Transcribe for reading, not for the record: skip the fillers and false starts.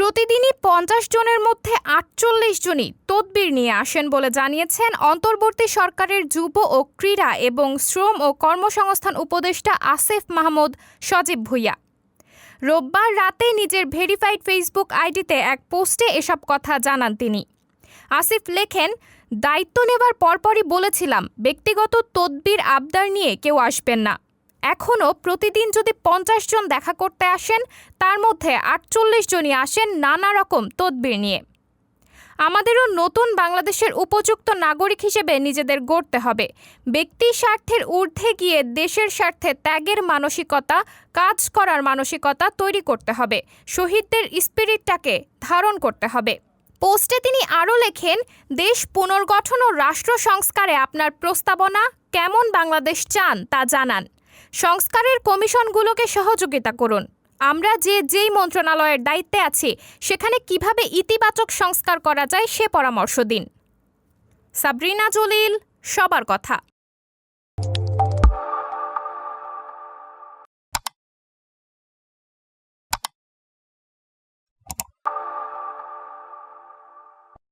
প্রতিদিনই ৫০ জনের মধ্যে ৪৮ জনই তদবির নিয়ে আসেন বলে জানিয়েছেন অন্তর্বর্তী সরকারের যুব ও ক্রীড়া এবং শ্রম ও কর্মসংস্থান উপদেষ্টা আসিফ মাহমুদ সজীব ভুঁইয়া। রোববার রাতে নিজের ভেরিফাইড ফেসবুক আইডিতে এক পোস্টে এসব কথা জানান তিনি। আসিফ লেখেন, দায়িত্ব নেবার পরপরই বলেছিলাম ব্যক্তিগত তদবির আবদার নিয়ে কেউ আসবেন না। এখনও প্রতিদিন যদি ৫০ জন দেখা করতে আসেন, তার মধ্যে ৪৮ জনই আসেন নানা রকম তদবির নিয়ে। আমাদেরও নতুন বাংলাদেশের উপযুক্ত নাগরিক হিসেবে নিজেদের গড়তে হবে। ব্যক্তি স্বার্থের ঊর্ধ্বে গিয়ে দেশের স্বার্থে ত্যাগের মানসিকতা, কাজ করার মানসিকতা তৈরি করতে হবে। শহীদদের স্পিরিটটাকে ধারণ করতে হবে। পোস্টে তিনি আরও লেখেন, দেশ পুনর্গঠন ও রাষ্ট্র সংস্কারে আপনার প্রস্তাবনা, কেমন বাংলাদেশ চান তা জানান। সংস্কারের কমিশনগুলোকে সহযোগিতা করুন। আমরা যেই মন্ত্রণালয়ের দায়িত্বে আছি সেখানে কিভাবে ইতিবাচক সংস্কার করা যায় সে পরামর্শ দিন। সাবরিনা জলিল, সবার কথা।